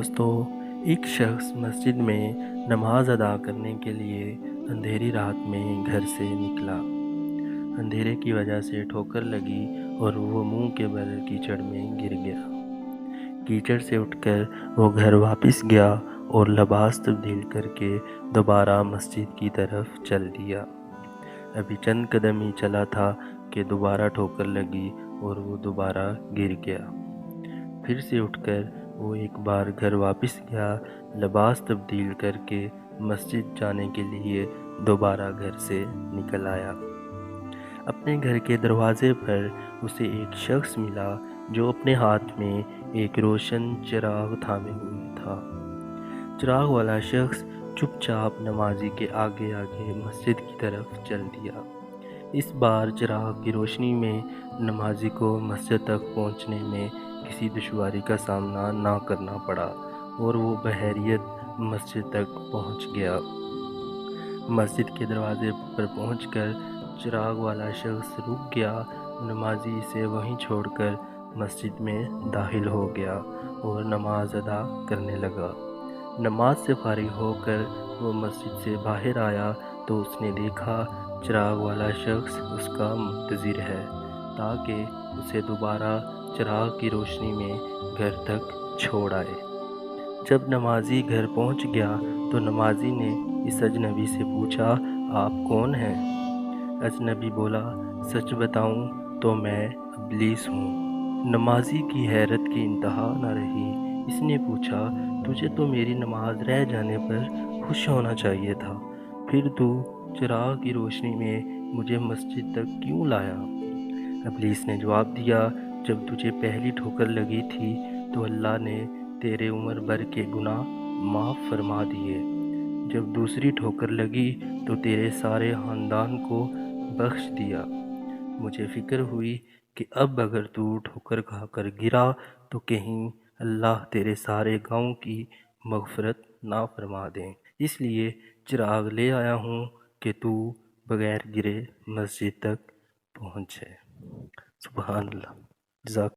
دوستو، ایک شخص مسجد میں نماز ادا کرنے کے لیے اندھیری رات میں گھر سے نکلا۔ اندھیرے کی وجہ سے ٹھوکر لگی اور وہ منہ کے بل کیچڑ میں گر گیا۔ کیچڑ سے اٹھ کر وہ گھر واپس گیا اور لباس تبدیل کر کے دوبارہ مسجد کی طرف چل دیا۔ ابھی چند قدم ہی چلا تھا کہ دوبارہ ٹھوکر لگی اور وہ دوبارہ گر گیا۔ پھر سے اٹھ کر وہ ایک بار گھر واپس گیا، لباس تبدیل کر کے مسجد جانے کے لیے دوبارہ گھر سے نکل آیا۔ اپنے گھر کے دروازے پر اسے ایک شخص ملا جو اپنے ہاتھ میں ایک روشن چراغ تھامے ہوئے تھا۔ چراغ والا شخص چپ چاپ نمازی کے آگے آگے مسجد کی طرف چل دیا۔ اس بار چراغ کی روشنی میں نمازی کو مسجد تک پہنچنے میں کسی دشواری کا سامنا نہ کرنا پڑا اور وہ بحیریت مسجد تک پہنچ گیا۔ مسجد کے دروازے پر پہنچ کر چراغ والا شخص رک گیا۔ نمازی اسے وہیں چھوڑ کر مسجد میں داخل ہو گیا اور نماز ادا کرنے لگا۔ نماز سے فارغ ہو کر وہ مسجد سے باہر آیا تو اس نے دیکھا چراغ والا شخص اس کا منتظر ہے تاکہ اسے دوبارہ چراغ کی روشنی میں گھر تک چھوڑ آئے۔ جب نمازی گھر پہنچ گیا تو نمازی نے اس اجنبی سے پوچھا، آپ کون ہیں؟ اجنبی بولا، سچ بتاؤں تو میں ابلیس ہوں۔ نمازی کی حیرت کی انتہا نہ رہی۔ اس نے پوچھا، تجھے تو میری نماز رہ جانے پر خوش ہونا چاہیے تھا، پھر تو چراغ کی روشنی میں مجھے مسجد تک کیوں لایا؟ ابلیس نے جواب دیا، جب تجھے پہلی ٹھوکر لگی تھی تو اللہ نے تیرے عمر بھر کے گناہ معاف فرما دیے۔ جب دوسری ٹھوکر لگی تو تیرے سارے خاندان کو بخش دیا۔ مجھے فکر ہوئی کہ اب اگر تو ٹھوکر کھا کر گرا تو کہیں اللہ تیرے سارے گاؤں کی مغفرت نہ فرما دیں، اس لیے چراغ لے آیا ہوں کہ تو بغیر گرے مسجد تک پہنچے۔ سبحان اللہ۔ جزاک